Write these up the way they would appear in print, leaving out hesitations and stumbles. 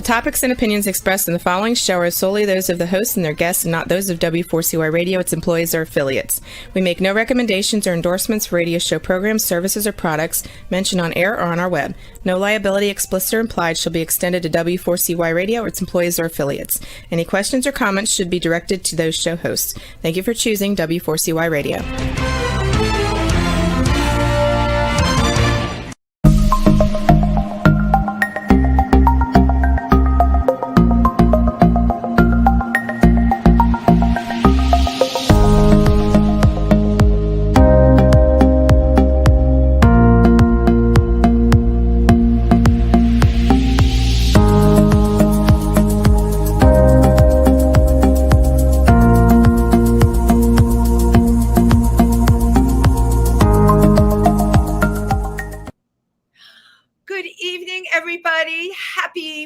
topics and opinions expressed in the following show are solely those of the host and their guests and not those of W4CY Radio, its employees, or affiliates. We make no recommendations or endorsements for radio show programs, services, or products mentioned on air or on our web. No liability, explicit or implied, shall be extended to W4CY Radio or its employees or affiliates. Any questions or comments should be directed to those show hosts. Thank you for choosing W4CY Radio.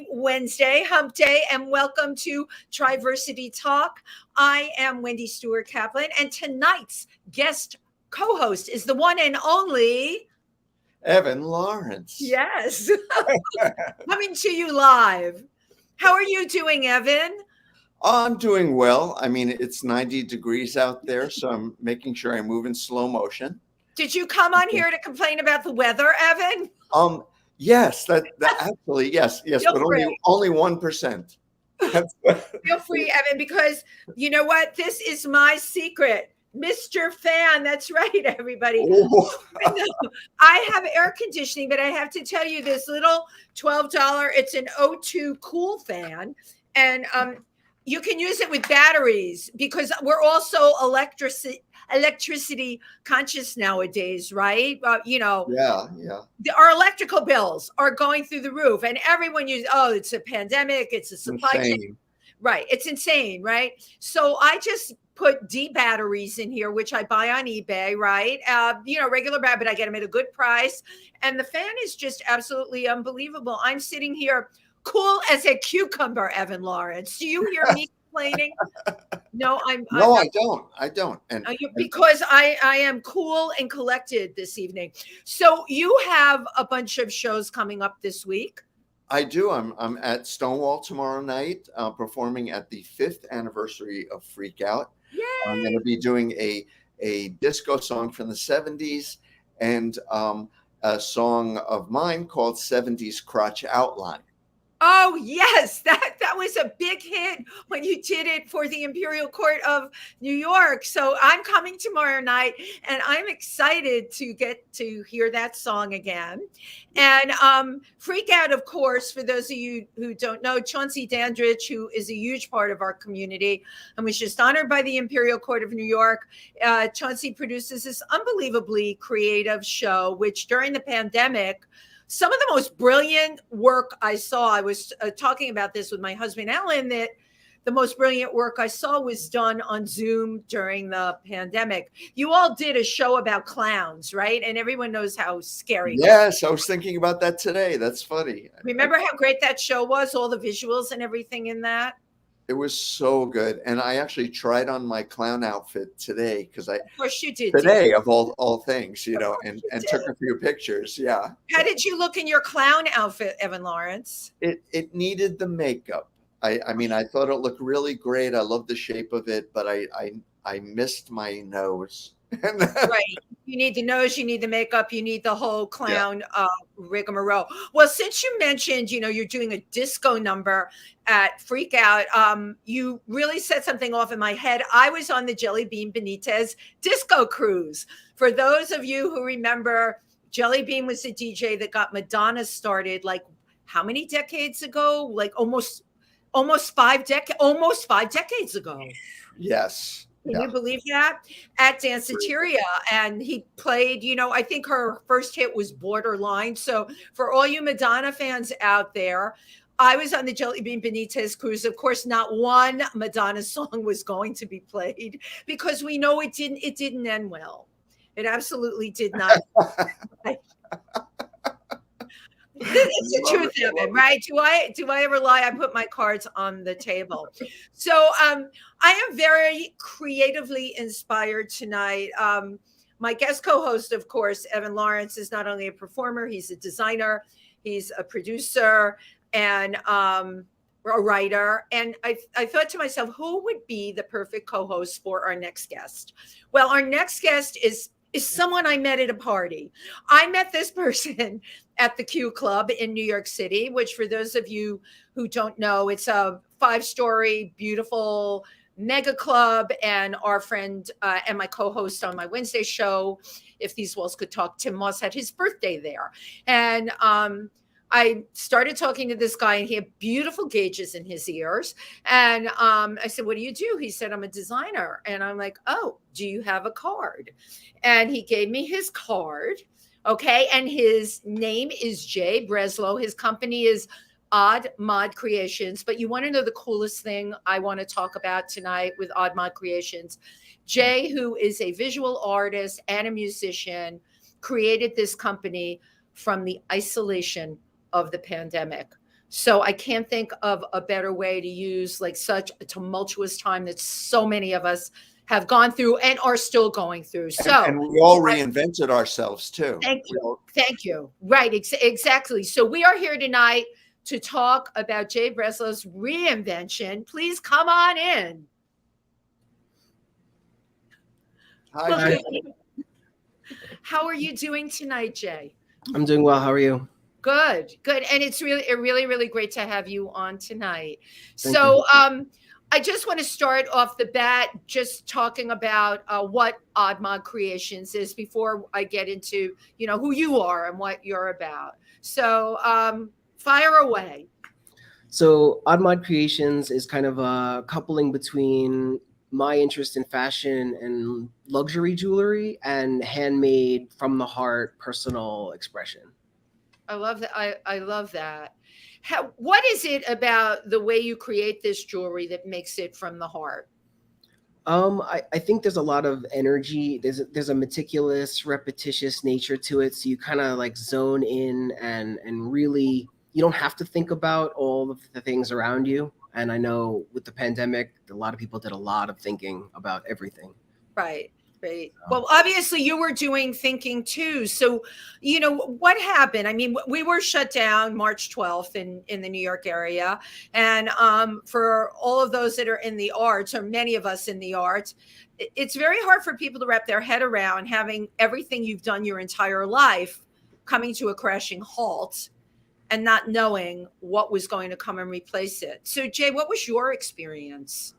Wednesday, hump day, and welcome to Triversity Talk. I am Wendy Stewart Kaplan, and tonight's guest co-host is the one and only Evan Lawrence. Yes, coming to you live. How are you doing, Evan? I'm doing well. I mean, it's 90 degrees out there, so I'm making sure I move in slow motion. Did you come on here to complain about the weather, Evan? Yes, that actually, yes, but only 1%. Feel free, Evan, because you know what? This is my secret. Mr. Fan, that's right, everybody. I have air conditioning, but I have to tell you this little $12, it's an O2 cool fan, and you can use it with batteries because we're also electricity conscious nowadays, right? Yeah. Our electrical bills are going through the roof, and everyone uses, it's a pandemic, it's a supply chain. Right. It's insane, right? So I just put D batteries in here, which I buy on eBay, right? Regular battery, but I get them at a good price. And the fan is just absolutely unbelievable. I'm sitting here cool as a cucumber, Evan Lawrence. Do you hear me complaining? No, I don't. Because I am cool and collected this evening. So you have a bunch of shows coming up this week. I do. I'm at Stonewall tomorrow night, performing at the 5th anniversary of Freak Out. Yay! I'm going to be doing a disco song from the 70s and a song of mine called 70s Crotch Outline. Oh, yes, that was a big hit when you did it for the Imperial Court of New York. So I'm coming tomorrow night, and I'm excited to get to hear that song again. And Freak Out, of course, for those of you who don't know, Chauncey Dandridge, who is a huge part of our community and was just honored by the Imperial Court of New York. Chauncey produces this unbelievably creative show, which during the pandemic, some of the most brilliant work I saw, I was talking about this with my husband, Alan, that the most brilliant work I saw was done on Zoom during the pandemic. You all did a show about clowns, right? And everyone knows how scary. Yes, I was thinking about that today. That's funny. Remember how great that show was? All the visuals and everything in that? It was so good. And I actually tried on my clown outfit today because of course you did. Today, of all things, and took a few pictures. Yeah. How did you look in your clown outfit, Evan Lawrence? It needed the makeup. I mean, I thought it looked really great. I love the shape of it, but I missed my nose. Right. You need the nose, you need the makeup, you need the whole clown rigmarole. Well, since you mentioned, you're doing a disco number at Freak Out, you really set something off in my head. I was on the Jelly Bean Benitez disco cruise. For those of you who remember, Jelly Bean was the DJ that got Madonna started, like how many decades ago? Like almost 5 decades ago. Yes. Can you believe that? At Danceteria. And he played, I think her first hit was Borderline. So for all you Madonna fans out there, I was on the Jelly Bean Benitez cruise. Of course, not one Madonna song was going to be played because we know it didn't end well. It absolutely did not. It's the truth of it, right? Do I ever lie? I put my cards on the table. So I am very creatively inspired tonight. My guest co-host, of course, Evan Lawrence, is not only a performer, he's a designer, he's a producer, and a writer. And I thought to myself, who would be the perfect co-host for our next guest? Well, our next guest is someone I met at a party. I met this person at the Q Club in New York City, which for those of you who don't know, it's a 5-story, beautiful mega club. And our friend and my co-host on my Wednesday show, If These Walls Could Talk, Tim Moss, had his birthday there. And I started talking to this guy, and he had beautiful gauges in his ears. And I said, what do you do? He said, I'm a designer. And I'm like, oh, do you have a card? And he gave me his card. Okay. And his name is Jae Breslow. His company is Odd Mod Creations. But you want to know the coolest thing I want to talk about tonight with Odd Mod Creations? Jae, who is a visual artist and a musician, created this company from the isolation of the pandemic. So I can't think of a better way to use like such a tumultuous time that so many of us have gone through and are still going through. So and we all reinvented ourselves too. Thank you. Thank you. Right. Exactly. So we are here tonight to talk about Jae Breslow's reinvention. Please come on in. Hi. How are you doing tonight, Jae? I'm doing well. How are you? Good. And it's really great to have you on tonight. Thank So, I just want to start off the bat just talking about what Odd Mod Creations is before I get into, who you are and what you're about. So, fire away. So Odd Mod Creations is kind of a coupling between my interest in fashion and luxury jewelry and handmade from the heart personal expression. I love that. I love that. What is it about the way you create this jewelry that makes it from the heart? I think there's a lot of energy. There's a meticulous, repetitious nature to it. So you kind of like zone in and really, you don't have to think about all of the things around you. And I know with the pandemic, a lot of people did a lot of thinking about everything. Right. Well, obviously you were doing thinking too. So, what happened? I mean, we were shut down March 12th in the New York area. And for all of those that are in the arts, or many of us in the arts, it's very hard for people to wrap their head around having everything you've done your entire life coming to a crashing halt and not knowing what was going to come and replace it. So, Jae, what was your experience?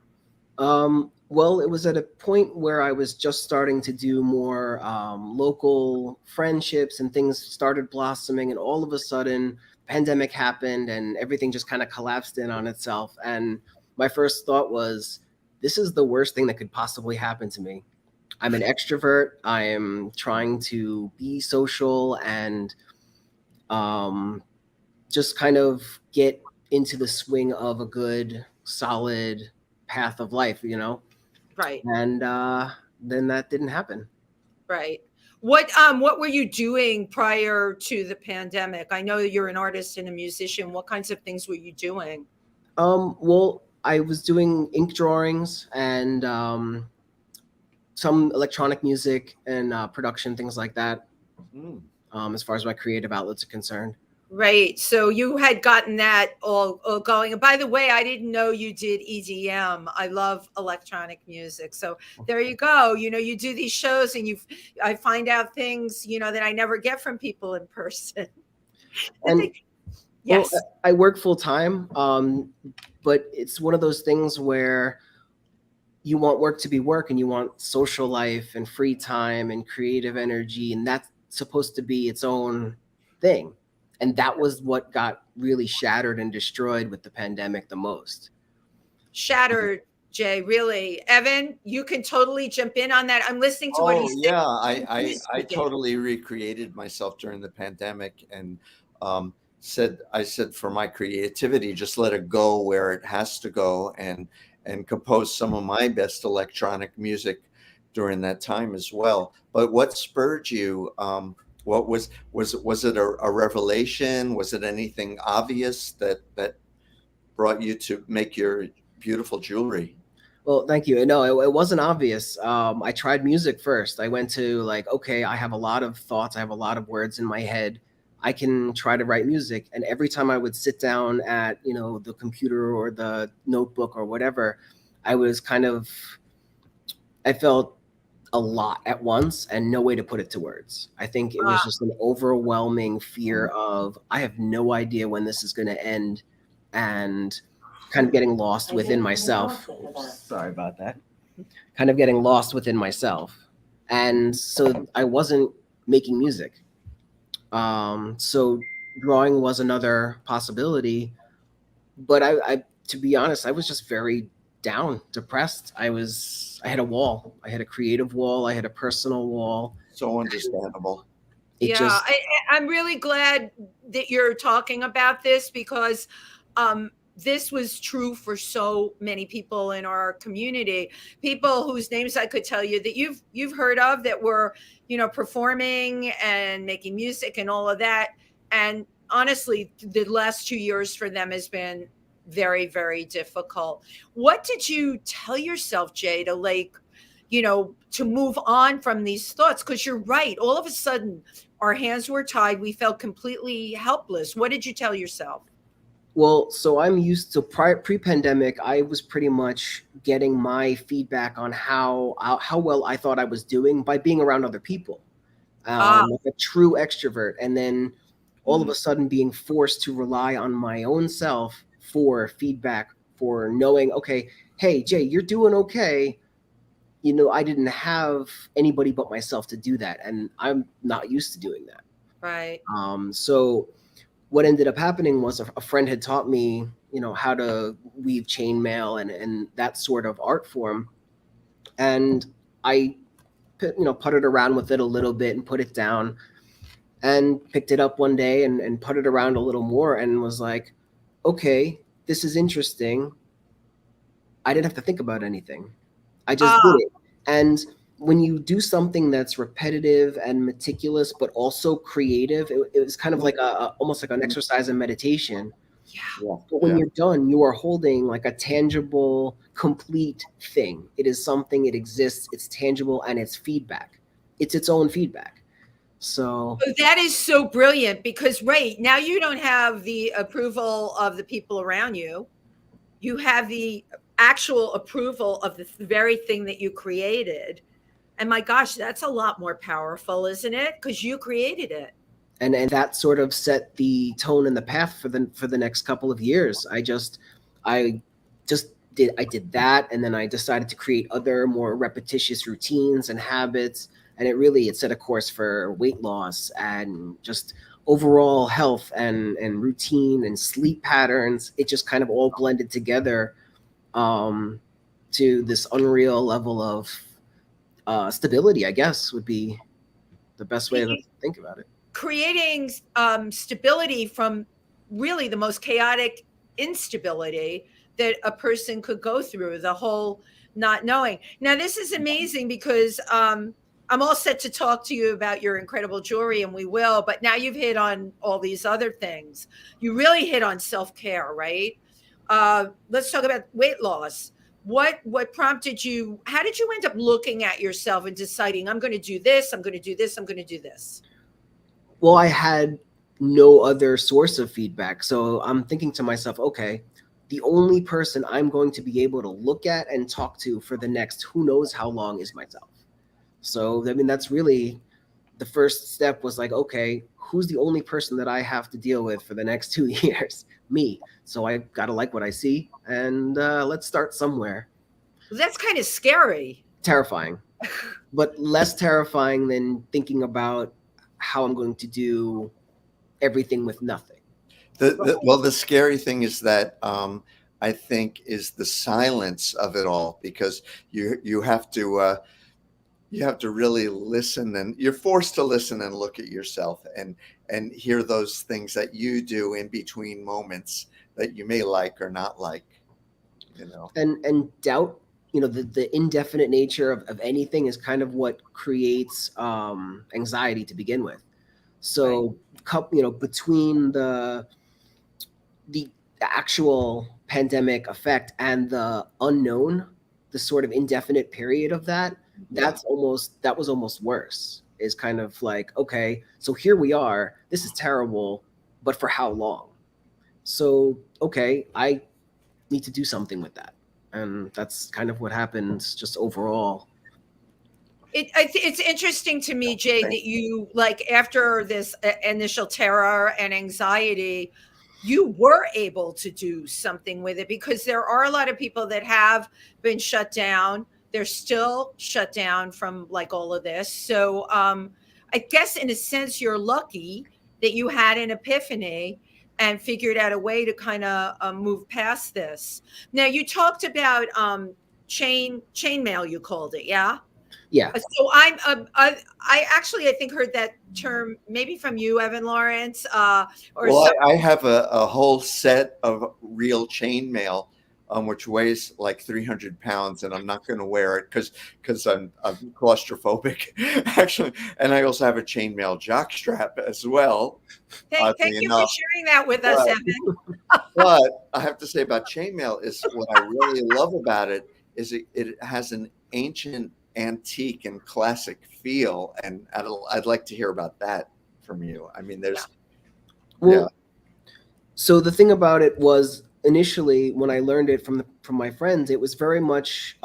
Well, it was at a point where I was just starting to do more local friendships and things started blossoming. And all of a sudden, pandemic happened and everything just kind of collapsed in on itself. And my first thought was, this is the worst thing that could possibly happen to me. I'm an extrovert. I am trying to be social and just kind of get into the swing of a good, solid path of life, Right. And then that didn't happen. Right. What were you doing prior to the pandemic? I know that you're an artist and a musician. What kinds of things were you doing? Well, I was doing ink drawings and some electronic music and production, things like that. As far as my creative outlets are concerned. Right. So you had gotten that all going. And by the way, I didn't know you did EDM. I love electronic music. So there you go. You do these shows and I find out things, that I never get from people in person. And yes. Well, I work full time, but it's one of those things where you want work to be work and you want social life and free time and creative energy. And that's supposed to be its own thing. And that was what got really shattered and destroyed with the pandemic the most. Shattered, Jae, really. Evan, you can totally jump in on that. I'm listening to what he's saying. Yeah, I totally recreated myself during the pandemic and said for my creativity, just let it go where it has to go and compose some of my best electronic music during that time as well. But what spurred you? What was it a revelation? Was it anything obvious that brought you to make your beautiful jewelry? Well, thank you. No, it wasn't obvious. I tried music first. I went to okay, I have a lot of thoughts. I have a lot of words in my head. I can try to write music. And every time I would sit down at, the computer or the notebook or whatever, I felt a lot at once and no way to put it to words. I think it was just an overwhelming fear of, I have no idea when this is going to end, and kind of getting lost within myself. Oops, sorry about that. Kind of getting lost within myself. And so I wasn't making music. So drawing was another possibility, but I to be honest, I was just very down, depressed. I had a wall. I had a creative wall. I had a personal wall. So understandable. I'm really glad that you're talking about this, because this was true for so many people in our community, people whose names I could tell you that you've heard of, that were, performing and making music and all of that. And honestly, the last 2 years for them has been very, very difficult. What did you tell yourself, Jae, to move on from these thoughts? Because you're right. All of a sudden, our hands were tied. We felt completely helpless. What did you tell yourself? Well, so I'm used to pre-pandemic. I was pretty much getting my feedback on how well I thought I was doing by being around other people, like a true extrovert. And then all of a sudden being forced to rely on my own self for feedback, for knowing, okay, hey, Jae, you're doing okay. I didn't have anybody but myself to do that. And I'm not used to doing that. Right. So what ended up happening was a friend had taught me, how to weave chainmail and that sort of art form. And I, putted around with it a little bit and put it down, and picked it up one day and put it around a little more and was like, okay, this is interesting. I didn't have to think about anything. I just did it. And when you do something that's repetitive and meticulous, but also creative, it was kind of like almost like an exercise in meditation. Yeah. But when you're done, you are holding like a tangible, complete thing. It is something, it exists, it's tangible, and it's feedback. It's its own feedback. So that is so brilliant, because right now you don't have the approval of the people around you. You have the actual approval of the very thing that you created. And my gosh, that's a lot more powerful, isn't it? Because you created it. And that sort of set the tone and the path for the next couple of years. I did that, and then I decided to create other more repetitious routines and habits, and it set a course for weight loss and just overall health and routine and sleep patterns. It just kind of all blended together to this unreal level of stability, I guess, would be the best way to think about it. Creating stability from really the most chaotic instability that a person could go through, the whole not knowing. Now, this is amazing, because I'm all set to talk to you about your incredible jewelry, and we will, but now you've hit on all these other things. You really hit on self-care, right? Let's talk about weight loss. What prompted you? How did you end up looking at yourself and deciding, I'm going to do this, I'm going to do this, I'm going to do this? Well, I had no other source of feedback. So I'm thinking to myself, okay, the only person I'm going to be able to look at and talk to for the next who knows how long is myself. So, that's really the first step, was like, okay, who's the only person that I have to deal with for the next 2 years? Me. So I got to like what I see, and let's start somewhere. That's kind of scary. Terrifying, but less terrifying than thinking about how I'm going to do everything with nothing. The scary thing is that I think is the silence of it all, because you have to really listen, and you're forced to listen and look at yourself and hear those things that you do in between moments that you may like or not like, and doubt. The indefinite nature of anything is kind of what creates anxiety to begin with. So, right. Between the actual pandemic effect and the unknown, the sort of indefinite period of that, that was almost worse. is kind of like, okay, so here we are. This is terrible, but for how long? So, okay, I need to do something with that. And that's kind of what happens just overall. It's interesting to me, Jay, that you, like, after this initial terror and anxiety, you were able to do something with it, because there are a lot of people that have been shut down. They're still shut down from like all of this. So I guess in a sense you're lucky that you had an epiphany and figured out a way to kind of move past this. Now you talked about chainmail, you called it, yeah? Yeah. So I actually I think heard that term maybe from you, Evan Lawrence, or Well, some. I have a whole set of real chainmail, which weighs like 300 pounds, and I'm not going to wear it because I'm claustrophobic, actually. And I also have a chainmail jockstrap as well. Thank Oddly you for enough. sharing that with us, But, Evan. but I have to say about chainmail is what I really love about it is it has an ancient, antique, and classic feel, and I'd like to hear about that from you. I mean, there's Well, so the thing about it was, initially when I learned it from my friends, it was very much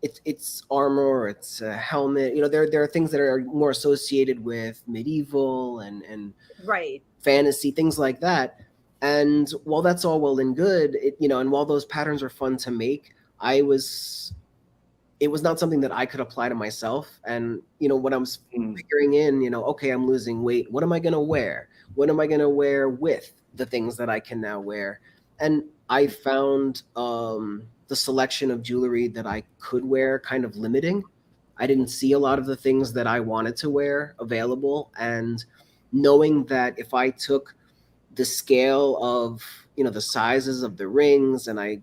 it's armor, it's a helmet. There are things that are more associated with medieval and Right. fantasy, things like that. And while that's all well and good, and while those patterns are fun to make, it was not something that I could apply to myself. And when I was figuring in, okay, I'm losing weight, what am I going to wear? What am I going to wear with the things that I can now wear? And I found the selection of jewelry that I could wear kind of limiting. I didn't see a lot of the things that I wanted to wear available. And knowing that if I took the scale of the sizes of the rings, and I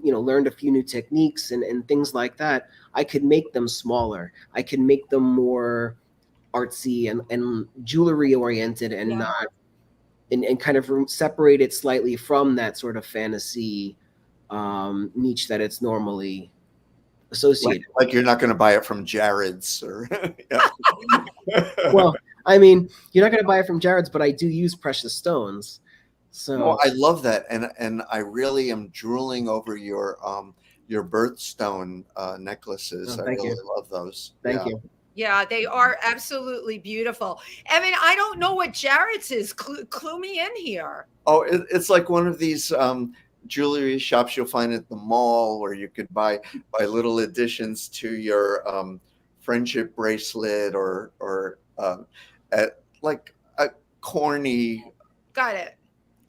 learned a few new techniques and things like that, I could make them smaller. I could make them more artsy and jewelry oriented, and not and kind of separate it slightly from that sort of fantasy niche that it's normally associated. like you're not going to buy it from Jared's or Well, I mean, you're not going to buy it from Jared's, but I do use precious stones. So well, I love that, and I really am drooling over your birthstone necklaces. Oh, I thank really you. love those. Thank you. Yeah, they are absolutely beautiful. Evan, I don't know what Jared's is. Clue me in here. Oh, it's like one of these jewelry shops you'll find at the mall, where you could buy little additions to your friendship bracelet, or at like a corny. Got it.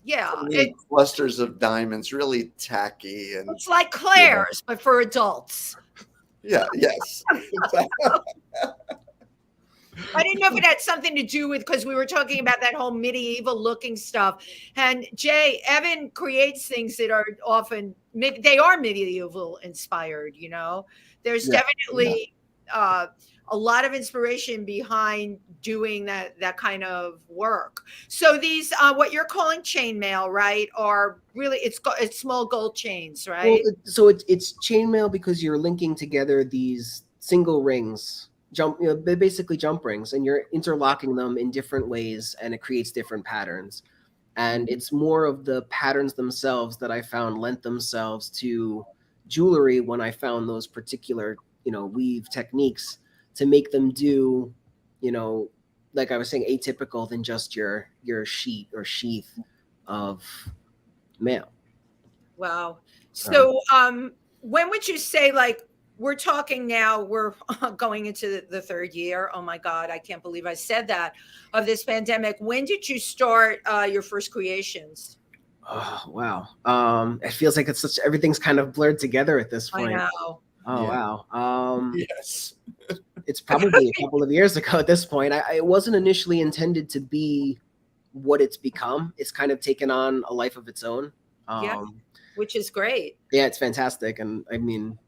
Yeah, Clusters of diamonds, really tacky, and it's like Claire's, but for adults. Yeah. Yes. I didn't know if it had something to do with, because we were talking about that whole medieval looking stuff. And Jay, Evan creates things that are often they are medieval inspired. There's definitely a lot of inspiration behind doing that kind of work. So these what you're calling chainmail, right, are really it's small gold chains, right? Well, so it's chainmail because you're linking together these single rings, they're basically jump rings, and you're interlocking them in different ways, and it creates different patterns. And it's more of the patterns themselves that I found lent themselves to jewelry when I found those particular weave techniques to make them do, like I was saying, atypical than just your sheet or sheath of mail. Wow. So when would you say, like, we're talking now, we're going into the third year. Oh my God, I can't believe I said that, of this pandemic. When did you start your first creations? Oh, wow. It feels like everything's kind of blurred together at this point. I know. Oh, Yeah. wow. Yes. It's probably a couple of years ago at this point. It wasn't initially intended to be what it's become. It's kind of taken on a life of its own. Which is great. Yeah, it's fantastic. And I mean,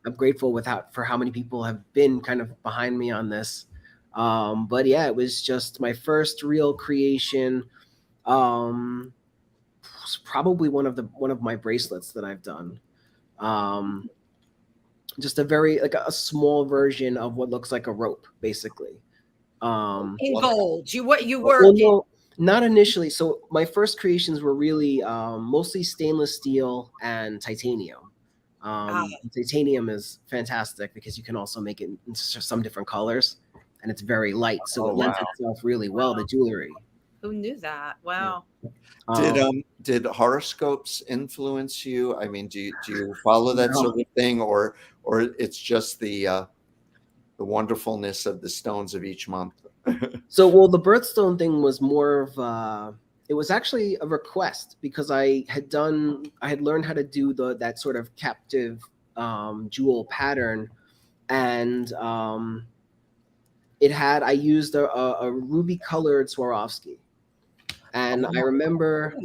I'm grateful for how many people have been kind of behind me on this. But yeah, it was just my first real creation. Was probably one of my bracelets that I've done. just a very like a small version of what looks like a rope, basically. In gold. You Well, worked no, not initially. So my first creations were really mostly stainless steel and titanium. Titanium is fantastic because you can also make it in some different colors, and it's very light, so it lends itself really well to jewelry. Who knew that? Wow. Did horoscopes influence you? I mean, do you follow that sort of thing, or it's just the wonderfulness of the stones of each month? So, well, the birthstone thing was more of it was actually a request because I had learned how to do that sort of captive jewel pattern, and I used a ruby colored Swarovski. And I remember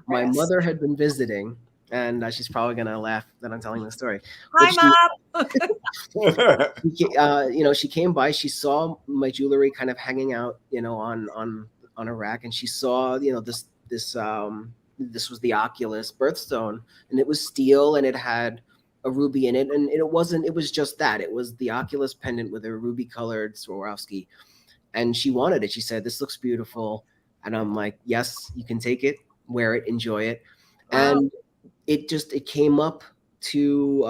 my mother had been visiting, and she's probably gonna laugh that I'm telling this story. Hi, Mom. She came by. She saw my jewelry kind of hanging out, on a rack, and she saw, this was the Oculus birthstone, and it was steel, and it had a ruby in it, and it was just that. It was the Oculus pendant with a ruby colored Swarovski, and she wanted it. She said, "This looks beautiful." And I'm like, yes, you can take it, wear it, enjoy it. Wow. And it came up to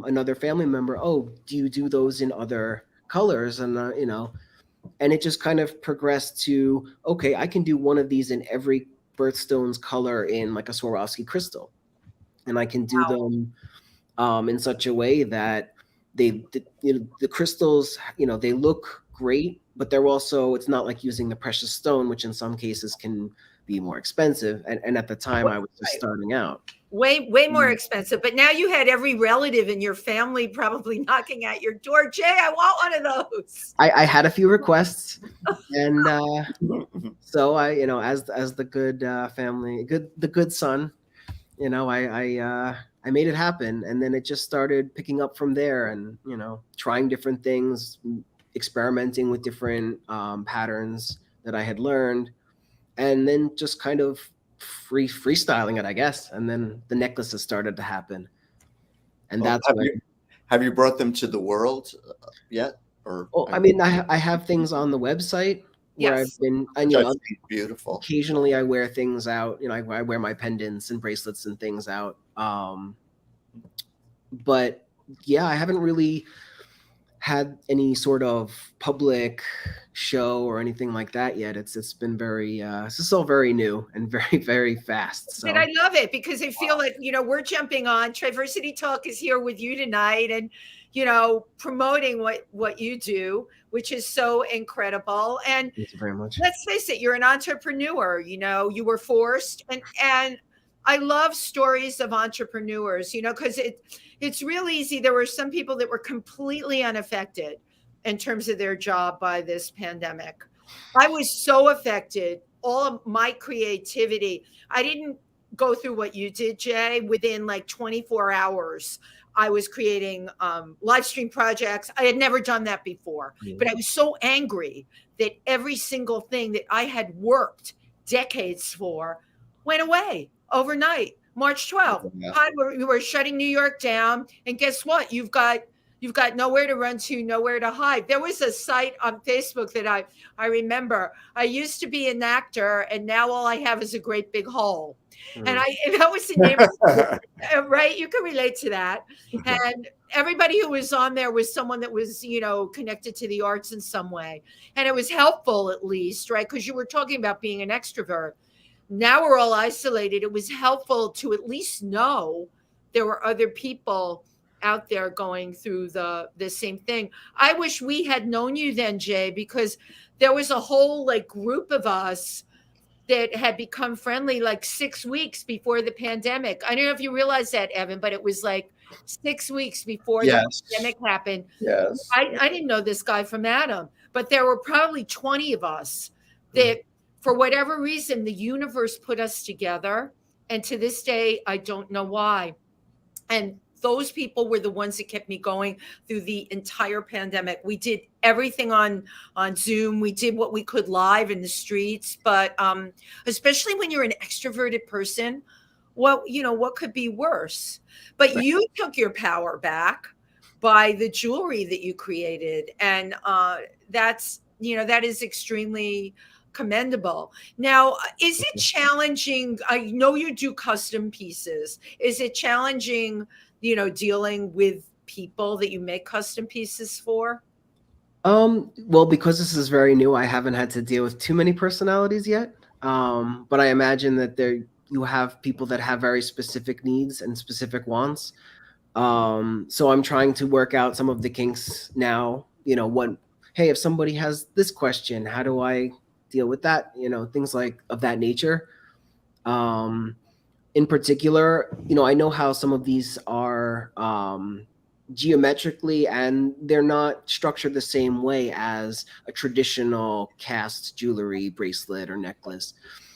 another family member. Oh, do you do those in other colors? And, and it just kind of progressed to, okay, I can do one of these in every birthstone's color in like a Swarovski crystal. And I can do them in such a way that the crystals, they look great, but they're also, it's not like using the precious stone, which in some cases can be more expensive. And at the time I was just starting out. Way more expensive. But now you had every relative in your family probably knocking at your door. Jay, I want one of those. I had a few requests, and so I, as the good family, the good son, I made it happen, and then it just started picking up from there, and trying different things, experimenting with different patterns that I had learned, and then just kind of freestyling it, I guess. And then the necklaces started to happen, and have you brought them to the world yet? Or I mean, I have things on the website where I've been, and beautiful. Occasionally, I wear things out. I wear my pendants and bracelets and things out. But yeah, I haven't really had any sort of public show or anything like that yet. It's been very this is all very new and very, very fast. So. And I love it because I feel like we're jumping on. Triversity Talk is here with you tonight, and promoting what you do, which is so incredible. And thank you very much. Let's face it, you're an entrepreneur. You were forced, and I love stories of entrepreneurs. Because it's real easy. There were some people that were completely unaffected in terms of their job by this pandemic. I was so affected. All of my creativity. I didn't go through what you did, Jay. Within like 24 hours, I was creating live stream projects. I had never done that before, but I was so angry that every single thing that I had worked decades for went away overnight. March 12th, we were shutting New York down, and guess what? You've got nowhere to run to, nowhere to hide. There was a site on Facebook that I remember. I used to be an actor, and now all I have is a great big hole. And that was the name of it, right? You can relate to that. And everybody who was on there was someone that was, connected to the arts in some way. And it was helpful, at least, right? Because you were talking about being an extrovert. Now we're all isolated. It was helpful to at least know there were other people out there going through the same thing. I wish we had known you then, Jay, because there was a whole group of us that had become friendly 6 weeks before the pandemic. I don't know if you realize that, Evan, but it was 6 weeks before the pandemic happened. Yes. I didn't know this guy from Adam, but there were probably 20 of us that for whatever reason, the universe put us together. And to this day, I don't know why. And those people were the ones that kept me going through the entire pandemic. We did everything on Zoom. We did what we could live in the streets. But especially when you're an extroverted person, what could be worse? But you took your power back by the jewelry that you created. And that's, that is extremely commendable. Now, is it challenging? I know you do custom pieces. Is it challenging, dealing with people that you make custom pieces for? Well, because this is very new, I haven't had to deal with too many personalities yet. But I imagine that you have people that have very specific needs and specific wants. So I'm trying to work out some of the kinks now. Hey, if somebody has this question, how do I deal with that? Things like of that nature. In particular, I know how some of these are geometrically, and they're not structured the same way as a traditional cast jewelry bracelet or necklace.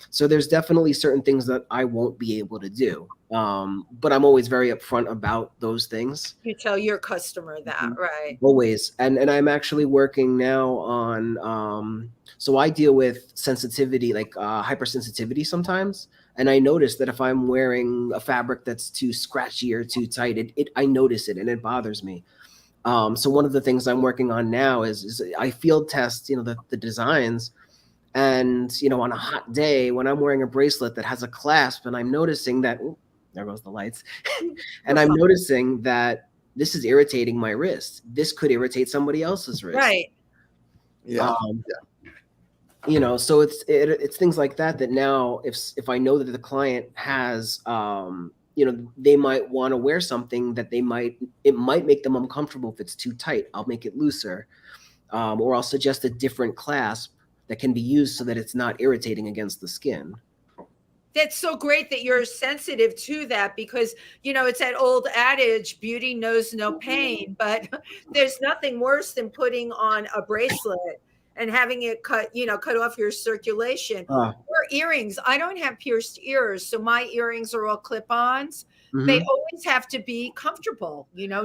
So there's definitely certain things that I won't be able to do. But I'm always very upfront about those things. You tell your customer that, right? Always. And I'm actually working now on, so I deal with sensitivity, like hypersensitivity sometimes. And I notice that if I'm wearing a fabric that's too scratchy or too tight, I notice it and it bothers me. So one of the things I'm working on now is I field test, the designs. And, on a hot day when I'm wearing a bracelet that has a clasp and I'm noticing that, ooh, there goes the lights. And I'm noticing that this is irritating my wrist. This could irritate somebody else's wrist. Right. Yeah. So it's things like that now if I know that the client has, they might want to wear something that it might make them uncomfortable if it's too tight. I'll make it looser. Or I'll suggest a different clasp that can be used so that it's not irritating against the skin. That's so great that you're sensitive to that, because, it's that old adage, beauty knows no pain, but there's nothing worse than putting on a bracelet and having it cut off your circulation. Or earrings. I don't have pierced ears, so my earrings are all clip-ons. Mm-hmm. They always have to be comfortable. No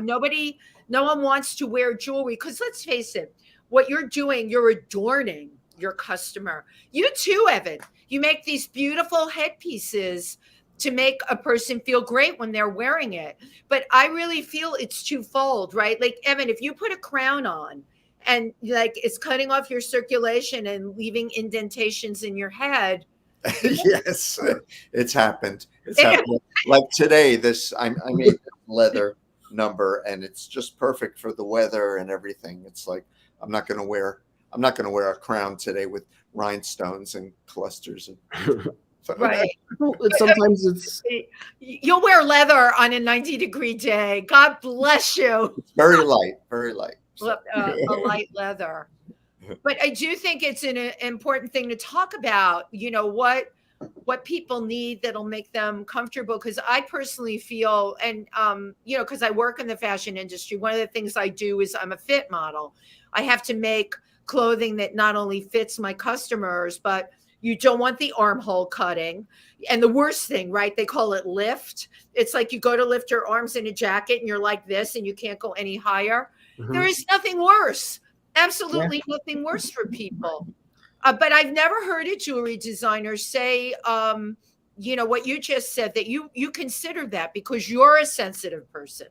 one wants to wear jewelry, because let's face it, what you're doing, you're adorning your customer. You too, Evan. You make these beautiful headpieces to make a person feel great when they're wearing it. But I really feel it's twofold, right? Like, Evan, if you put a crown on and it's cutting off your circulation and leaving indentations in your head. Yes, it's happened. It's happened. Like today, I made this leather number and it's just perfect for the weather and everything. It's like, I'm not going to wear a crown today with rhinestones and clusters. Right. Sometimes you'll wear leather on a 90-degree day. God bless you. It's very light, very light. A light leather. But I do think it's an important thing to talk about, what people need that'll make them comfortable. Because I personally feel, and, because I work in the fashion industry, one of the things I do is I'm a fit model. I have to make clothing that not only fits my customers, but you don't want the armhole cutting. And the worst thing, right? They call it lift. It's like you go to lift your arms in a jacket and you're like this and you can't go any higher. Mm-hmm. There is nothing worse. Absolutely nothing worse for people. But I've never heard a jewelry designer say, what you just said, that you consider that because you're a sensitive person.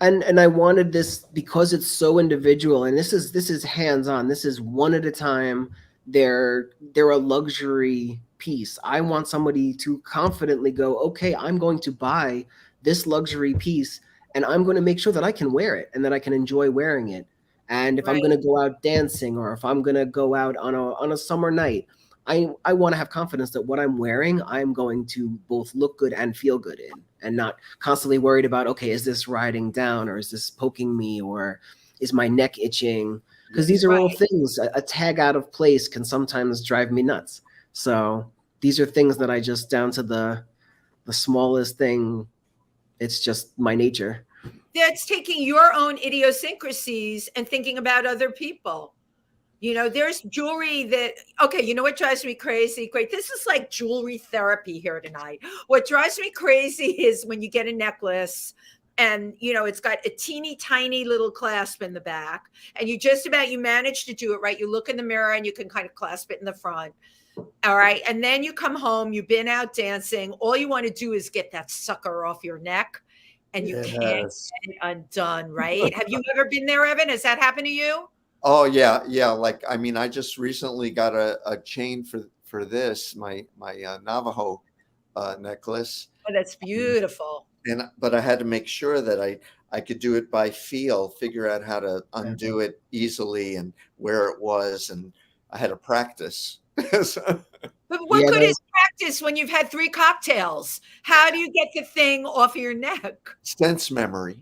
And I wanted this because it's so individual, and this is hands-on. This is one at a time. They're a luxury piece. I want somebody to confidently go, okay, I'm going to buy this luxury piece and I'm going to make sure that I can wear it and that I can enjoy wearing it. And if I'm going to go out dancing, or if I'm going to go out on a summer night, I want to have confidence that what I'm wearing, I'm going to both look good and feel good in, and not constantly worried about, okay, is this riding down, or is this poking me, or is my neck itching? Because these are all things. A tag out of place can sometimes drive me nuts. So these are things that I just, down to the smallest thing, it's just my nature. That's taking your own idiosyncrasies and thinking about other people. There's jewelry that, okay, what drives me crazy? Great. This is like jewelry therapy here tonight. What drives me crazy is when you get a necklace and, it's got a teeny tiny little clasp in the back, and you manage to do it right. You look in the mirror and you can kind of clasp it in the front. All right. And then you come home, you've been out dancing. All you want to do is get that sucker off your neck. and you can't Yes. get it undone, right? Have you ever been there, Evan? Has that happened to you? Oh yeah, yeah. Like I mean, I just recently got a chain for this my Navajo necklace, Oh, that's beautiful. but I had to make sure that I could do it by feel, figure out how to undo it easily and where it was, and I had to practice. So, But what good is practice when you've had 3 cocktails? How do you get the thing off of your neck? sense memory.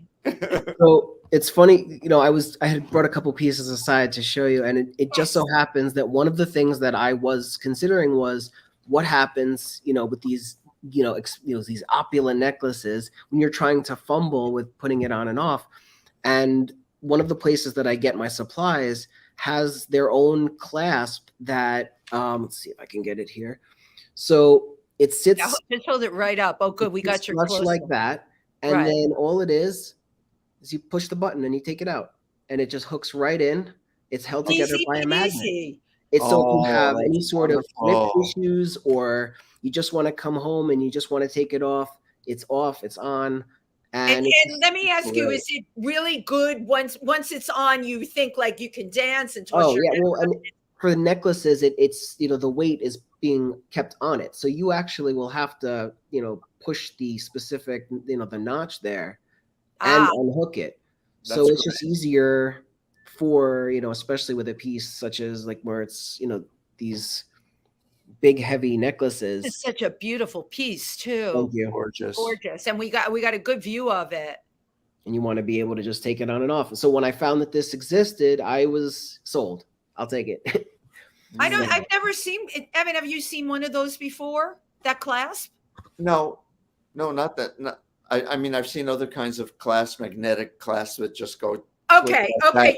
So it's funny, you know, I had brought a couple pieces aside to show you, and it just so happens that one of the things that I was considering was what happens, you know, with these, you know, these opulent necklaces when you're trying to fumble with putting it on and off. And one of the places that I get my supplies has their own clasp that, let's see if I can get it here. So it sits. Yeah, just hold it right up. Oh, good. We got your much like that. And then all it is you push the button and you take it out, and it just hooks right in. It's held together by a magnet. It's so if you have any sort of grip issues, or you just want to come home and you just want to take it off, it's off, it's on. And let me ask you, is it really good once it's on, you think like you can dance and toss your well, and for the necklaces, it's, you know, the weight is being kept on it. So you actually will have to, you know, push the specific, you know, the notch there and unhook it. So it's just easier for, you know, especially with a piece such as like where it's, you know, these big heavy necklaces. It's such a beautiful piece too. Thank you. Gorgeous. And we got a good view of it. And you want to be able to just take it on and off. So when I found that this existed, I was sold. I'll take it. I've never seen it. Evan, have you seen one of those before? That clasp? No, not that. I mean, I've seen other kinds of magnetic clasps that just go. Okay. But I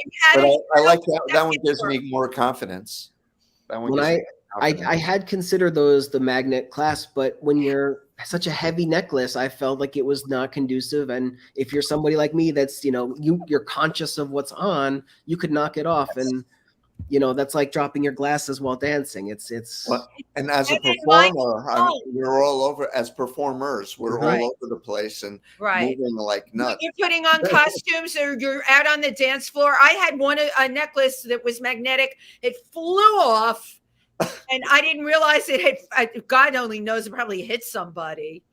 like that. That one gives me more confidence. That one. I had considered the magnet clasp, but when you're such a heavy necklace, I felt like it was not conducive. And if you're somebody like me, that's, you know, you're conscious of what's on, you could knock it off. And, you know, that's like dropping your glasses while dancing. It's well, and as a performer, we're all over as performers. We're all over the place and moving like nuts. You're putting on costumes or you're out on the dance floor. I had a necklace that was magnetic. It flew off. And I didn't realize it had, God only knows, it probably hit somebody.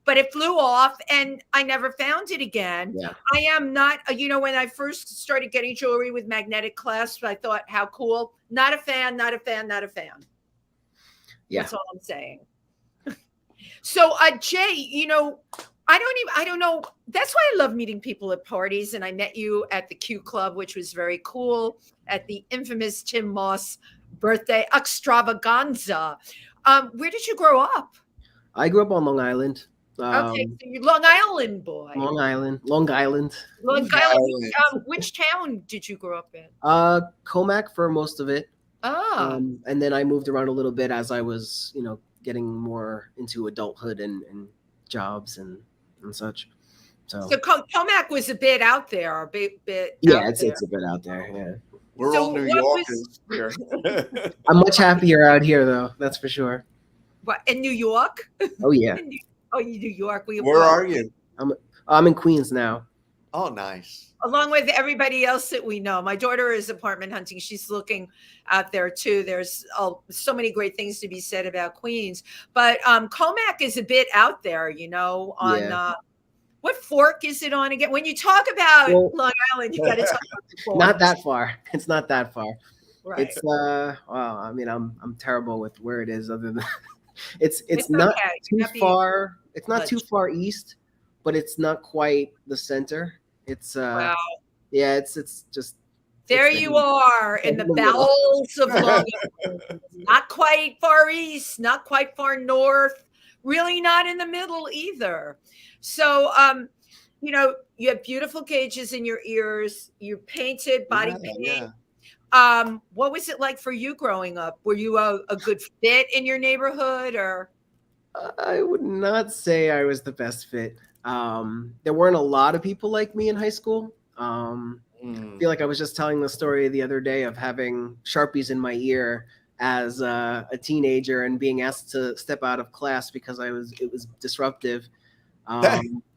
But it flew off and I never found it again. Yeah. I am not, you know, when I first started getting jewelry with magnetic clasps, I thought, how cool. Not a fan. Yeah. That's all I'm saying. So, Jay, you know, I don't know. That's why I love meeting people at parties. And I met you at the Q Club, which was very cool, at the infamous Tim Moss birthday extravaganza. Where did you grow up? I grew up on Long Island. Okay, so you're Long Island boy. Long Island. Which town did you grow up in? Comac for most of it. And then I moved around a little bit as I was, you know, getting more into adulthood and jobs and such. So Comac was a bit out there, a bit. Yeah, it's a bit out there. Yeah. We're all New Yorkers here. I'm much happier out here, though. That's for sure. What, in New York? Oh yeah. New York. Where are you? I'm in Queens now. Oh, nice. Along with everybody else that we know. My daughter is apartment hunting. She's looking out there too. There's so many great things to be said about Queens, but Comac is a bit out there, you know. On what fork is it on again? When you talk about Long Island, you got to talk about the fork. Not that far. It's not that far. Right. It's well, I mean, I'm terrible with where it is. Other than it's not too far. It's not too far east, but it's not quite the center. It's wow. Yeah, it's just there you are in the bowels of Long Island. Not quite far east, not quite far north, really not in the middle either. So you know, you have beautiful gauges in your ears, you painted body paint. Yeah. What was it like for you growing up? Were you a good fit in your neighborhood, or? I would not say I was the best fit. There weren't a lot of people like me in high school. I feel like I was just telling the story the other day of having Sharpies in my ear as a teenager and being asked to step out of class because it was disruptive.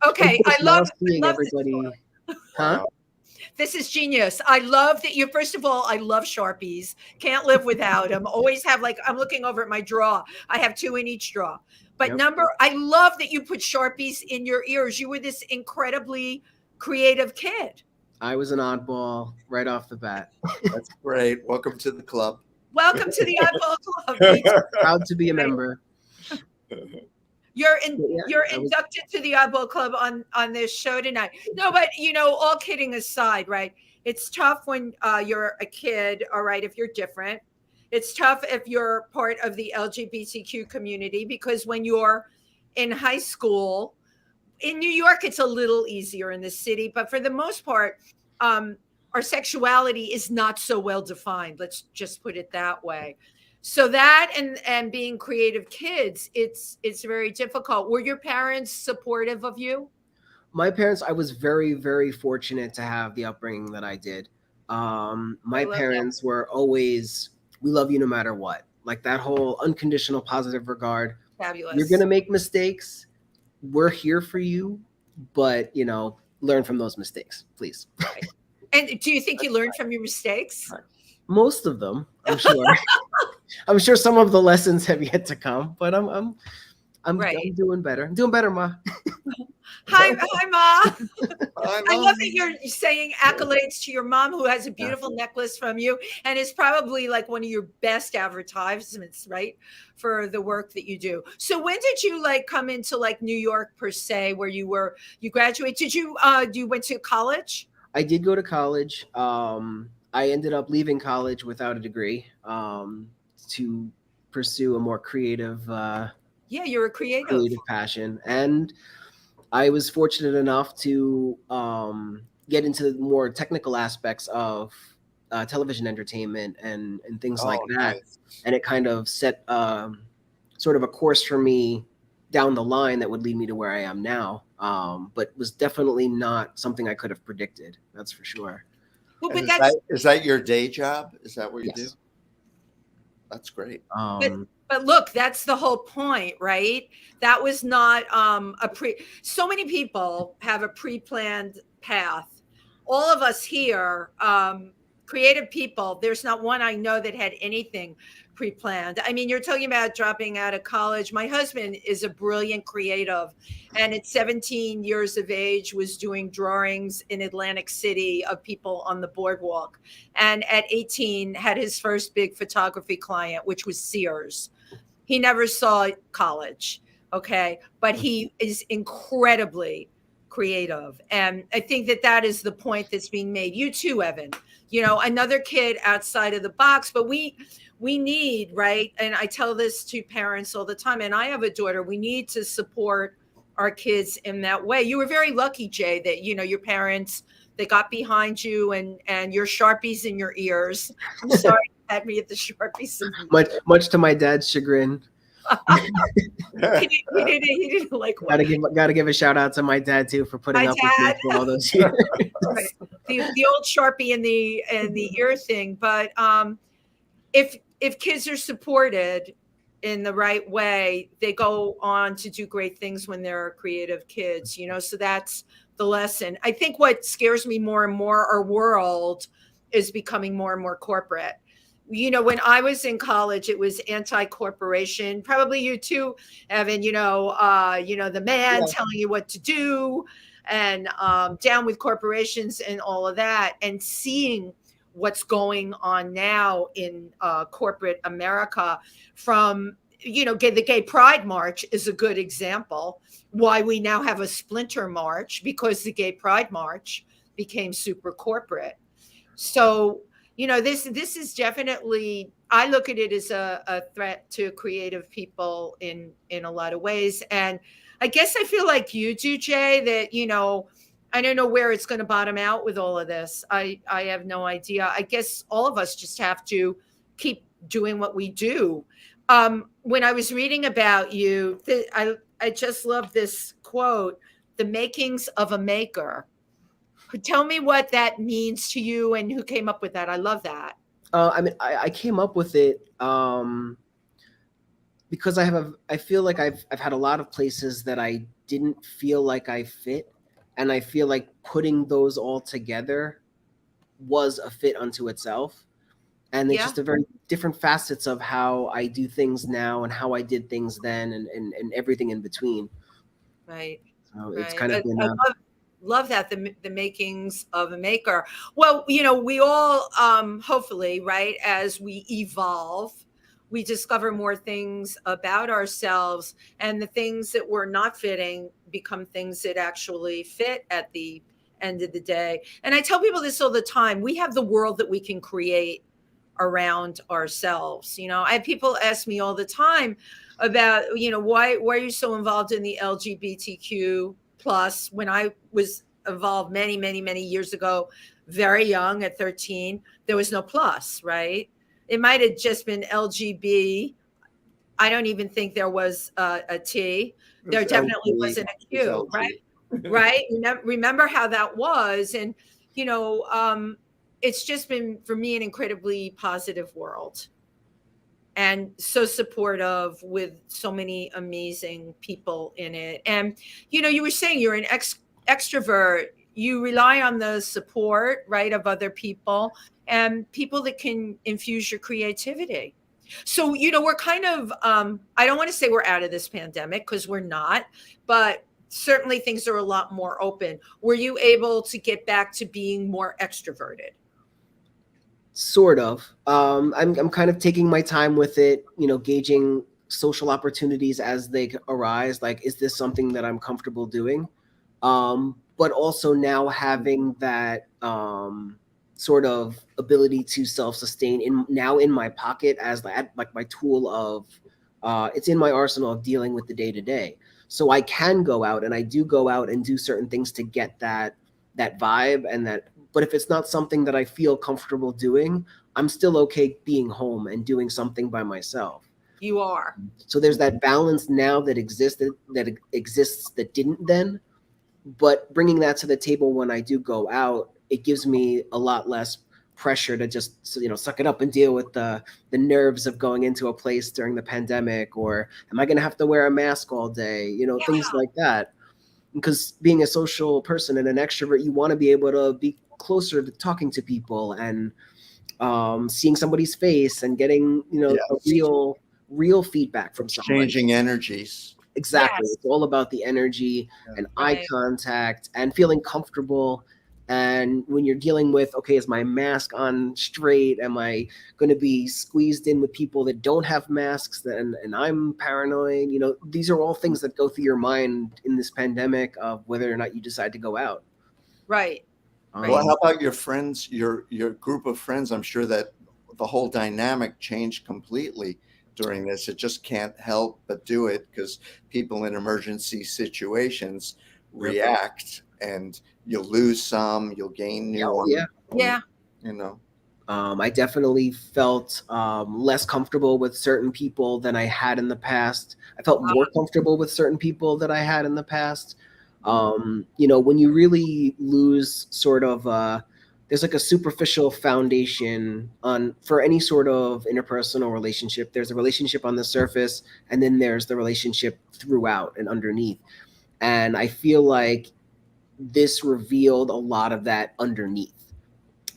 Okay, I Now love seeing this everybody. story. Huh? This is genius. I love that you, first of all, I love Sharpies. Can't live without them. Always have, like, I'm looking over at my drawer. I have 2 in each drawer. But Yep. I love that you put Sharpies in your ears. You were this incredibly creative kid. I was an oddball right off the bat. That's great. Welcome to the club. Welcome to the Oddball Club. Me too. Proud to be a member. You're I was- inducted to the Oddball Club on this show tonight. No, but all kidding aside, right? It's tough when you're a kid, all right, if you're different. It's tough if you're part of the LGBTQ community, because when you're in high school, in New York, it's a little easier in the city, but for the most part, our sexuality is not so well defined. Let's just put it that way. So that and being creative kids, it's very difficult. Were your parents supportive of you? My parents, I was very, very fortunate to have the upbringing that I did. My parents were always, we love you no matter what. Like that whole unconditional positive regard. Fabulous. You're going to make mistakes. We're here for you, but learn from those mistakes, please. Right. And do you think you learned from your mistakes? Most of them, I'm sure. I'm sure some of the lessons have yet to come, but I'm doing better. I'm doing better, Ma. Hi, Ma. I love that Mom. you're saying accolades to your mom, who has a beautiful necklace from you and is probably like one of your best advertisements, right, for the work that you do. So when did you come into New York per se, where you graduated? Did you went to college? I did go to college. I ended up leaving college without a degree to pursue a more creative. You're a creative passion, and I was fortunate enough to get into the more technical aspects of television entertainment and things like that. Nice. And it kind of set sort of a course for me down the line that would lead me to where I am now. But was definitely not something I could have predicted. That's for sure. Well, but Is that your day job? Is that what you do? That's great. But look, that's the whole point, right? That was not so many people have a pre-planned path. All of us here, creative people, there's not one I know that had anything pre-planned. I mean, you're talking about dropping out of college. My husband is a brilliant creative, and at 17 years of age was doing drawings in Atlantic City of people on the boardwalk. And at 18 had his first big photography client, which was Sears. He never saw college, okay? But he is incredibly creative. And I think that is the point that's being made. You too, Evan, another kid outside of the box, but we need, right? And I tell this to parents all the time, and I have a daughter, we need to support our kids in that way. You were very lucky, Jay, that, your parents, they got behind you and your Sharpies in your ears. I'm sorry you had me at the Sharpies. Much to my dad's chagrin. he didn't like what? Gotta give a shout out to my dad too for putting up with me for all those years. Right. The old Sharpie and the ear thing. But if kids are supported in the right way, they go on to do great things when they're creative kids, so that's the lesson. I think what scares me more and more, our world is becoming more and more corporate. When I was in college, it was anti-corporation. Probably you too, Evan, the man telling you what to do and down with corporations and all of that, and seeing what's going on now in corporate America from, the Gay Pride March is a good example. Why we now have a splinter march, because the Gay Pride March became super corporate. So, this is definitely, I look at it as a threat to creative people in a lot of ways. And I guess I feel like you do, Jay, that, I don't know where it's going to bottom out with all of this. I have no idea. I guess all of us just have to keep doing what we do. When I was reading about you, I just love this quote, "The makings of a maker." Tell me what that means to you and who came up with that. I love that. I came up with it because I feel like I've had a lot of places that I didn't feel like I fit, and I feel like putting those all together was a fit unto itself. And it's Yeah. just a very different facets of how I do things now and how I did things then, and everything in between. Right. So it's Right. kind of been I love that, the makings of a maker. Well, we all hopefully, right, as we evolve, we discover more things about ourselves, and the things that were not fitting become things that actually fit at the end of the day. And I tell people this all the time: we have the world that we can create around ourselves. I have people ask me all the time about, why are you so involved in the LGBTQ plus? When I was involved many, many, many years ago, very young at 13, there was no plus, right? It might have just been LGB. I don't even think there was a T. There definitely wasn't a Q, right? Right. Remember how that was. And, it's just been, for me, an incredibly positive world, and so supportive, with so many amazing people in it. And, you were saying you're an extrovert. You rely on the support, right, of other people, and people that can infuse your creativity. So, we're kind of, I don't want to say we're out of this pandemic, because we're not, but certainly things are a lot more open. Were you able to get back to being more extroverted? sort of. I'm kind of taking my time with it, gauging social opportunities as they arise. Like, is this something that I'm comfortable doing? But also now having that sort of ability to self-sustain in my pocket as like my tool of it's in my arsenal of dealing with the day to day. So I can go out, and I do go out and do certain things to get that vibe and that. But if it's not something that I feel comfortable doing, I'm still okay being home and doing something by myself. You are. So there's that balance now that exists that didn't then. But bringing that to the table when I do go out, it gives me a lot less pressure to just suck it up and deal with the nerves of going into a place during the pandemic, or am I going to have to wear a mask all day, things like that. Because being a social person and an extrovert, you want to be able to be closer to talking to people and seeing somebody's face and getting a real feedback from someone. Exchanging energies. Exactly. Yes. It's all about the energy and eye contact and feeling comfortable. And when you're dealing with, okay, is my mask on straight? Am I going to be squeezed in with people that don't have masks? And I'm paranoid. These are all things that go through your mind in this pandemic of whether or not you decide to go out. Right. Well, how about your friends, your group of friends? I'm sure that the whole dynamic changed completely during this. It just can't help but do it, because people in emergency situations react, and you'll lose some, you'll gain new ones. Yeah. I definitely felt less comfortable with certain people than I had in the past. I felt more comfortable with certain people that I had in the past. When you really lose sort of there's like a superficial foundation for any sort of interpersonal relationship. There's a relationship on the surface, and then there's the relationship throughout and underneath. And I feel like this revealed a lot of that underneath,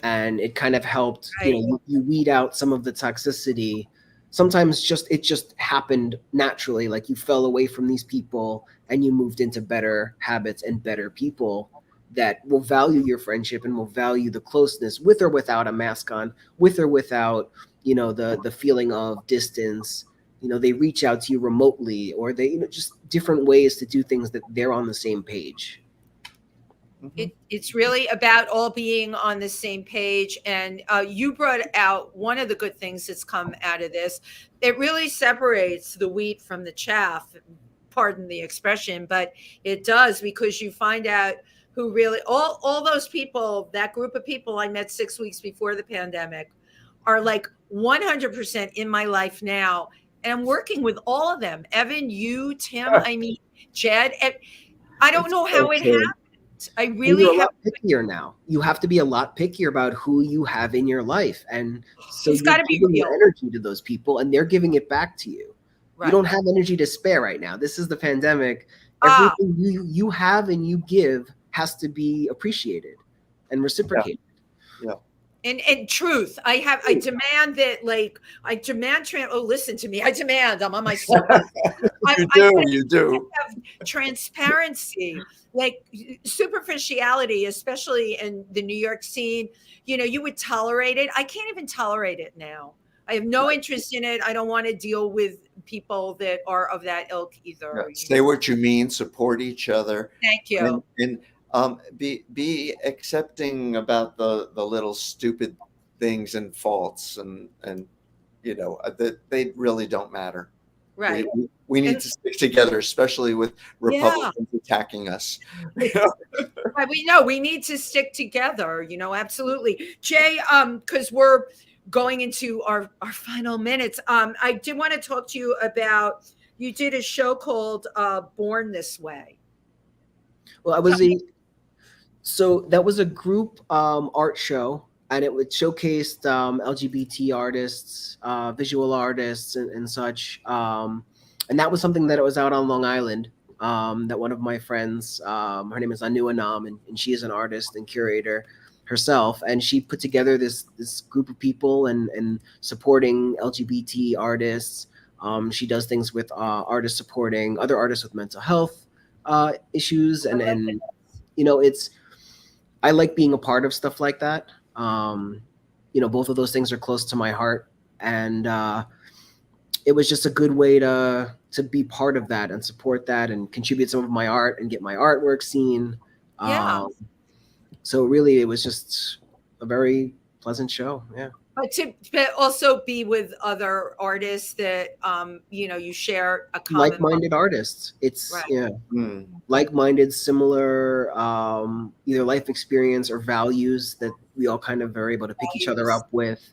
and it kind of helped, you weed out some of the toxicity. Sometimes it just happened naturally. Like, you fell away from these people and you moved into better habits and better people that will value your friendship and will value the closeness, with or without a mask on, with or without, the feeling of distance. They reach out to you remotely, or they, just different ways to do things that they're on the same page. It's really about all being on the same page. And you brought out one of the good things that's come out of this. It really separates the wheat from the chaff, pardon the expression, but it does, because you find out who really, all those people, that group of people I met 6 weeks before the pandemic, are like 100% in my life now. And I'm working with all of them. Evan, you, Tim, Jed. I don't know how it happened. I really have. Pickier now. You have to be a lot pickier about who you have in your life, and so it's got to be giving real. your energy to those people, and they're giving it back to you. You don't have energy to spare right now. This is the pandemic. Ah, Everything you have and you give has to be appreciated and reciprocated. Yeah. and truth. I demand that, like, I demand, listen to me. I demand, I'm on my soapbox. You do. Have transparency, like superficiality, especially in the New York scene. You know, you would tolerate it. I can't even tolerate it now. I have no interest in it. I don't want to deal with people that are of that ilk either. Yeah. Say what you mean, support each other. Thank you. And be accepting about the little stupid things and faults and you know that they really don't matter. Right. We need to stick together, especially with Republicans attacking us. We know we need to stick together, you know, absolutely. Jay, because we're going into our final minutes. I did want to talk to you about, you did a show called Born This Way. Well, so that was a group art show, and it would showcase LGBT artists, visual artists, and such. And that was something that was out on Long Island. That one of my friends, her name is Anu Anam, and she is an artist and curator herself, and she put together this group of people and supporting LGBT artists. She does things with artists supporting other artists with mental health issues, and you know, I like being a part of stuff like that. You know, both of those things are close to my heart, and it was just a good way to be part of that and support that and contribute some of my art and get my artwork seen. So really, it was just a very pleasant show. Yeah. But to also be with other artists that, you know, you share a common like-minded artists. It's right. Like-minded, similar, either life experience or values that we all kind of are able to pick each other up with.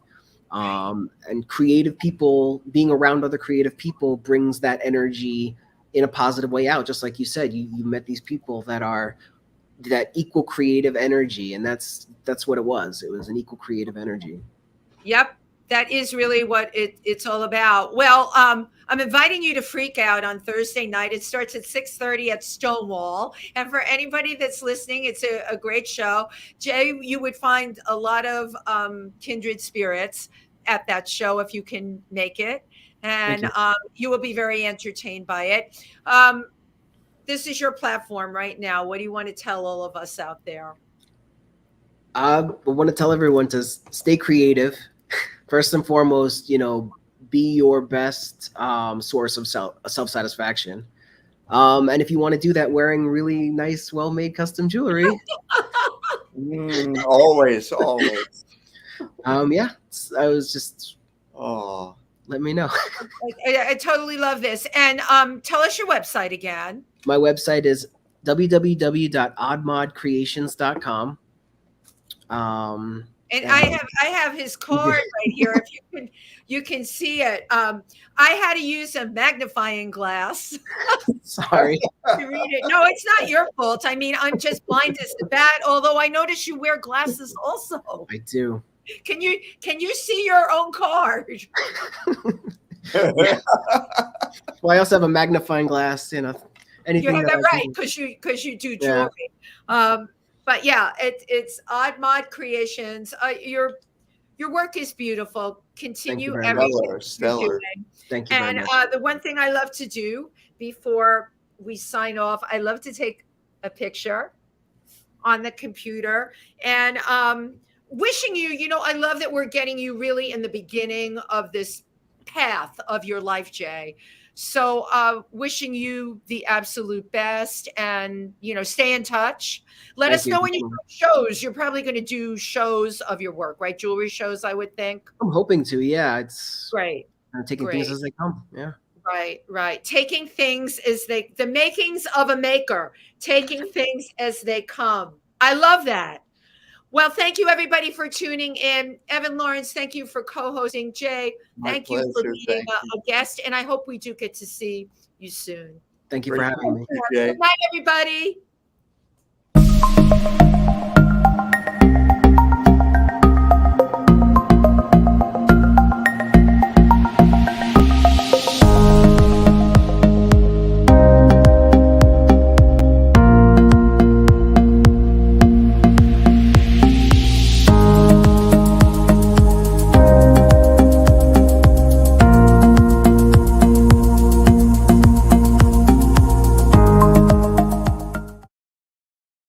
And creative people, being around other creative people brings that energy in a positive way out. Just like you said, you met these people that are that equal creative energy, and that's what it was. It was an equal creative energy. Yep, that is really what it's all about. Well, I'm inviting you to Freak Out on Thursday night. It starts at 6:30 at Stonewall. And for anybody that's listening, it's a great show. Jay, you would find a lot of kindred spirits at that show if you can make it. And you will be very entertained by it. This is your platform right now. What do you want to tell all of us out there? I want to tell everyone to stay creative. First and foremost, you know, be your best source of self-satisfaction. And if you want to do that wearing really nice, well-made custom jewelry. Always. Yeah, I was just, let me know. I totally love this. And tell us your website again. My website is www.oddmodcreations.com. And I have his card right here. If you can see it. I had to use a magnifying glass. Sorry. To read it. No, it's not your fault. I mean, I'm just blind as a bat. Although I notice you wear glasses also. I do. Can you see your own card? Well, I also have a magnifying glass. You know, anything. You have that right because you do jewelry. Yeah. But yeah, it's Odd Mod Creations. Your work is beautiful. Continue everything. Stellar. Thank you. And the one thing I love to do before we sign off, I love to take a picture on the computer and wishing you, you know, I love that we're getting you really in the beginning of this path of your life, Jay. So wishing you the absolute best and, you know, stay in touch. Let us know when you do shows. You're probably going to do shows of your work, right? Jewelry shows, I would think. I'm hoping to. Yeah. It's great. Taking things as they come. Yeah. Right. Taking things as the makings of a maker, taking things as they come. I love that. Well, thank you, everybody, for tuning in. Evan Lawrence, thank you for co-hosting. Jay, thank you for being a guest, and I hope we do get to see you soon. Thank you for having me. Good night, everybody.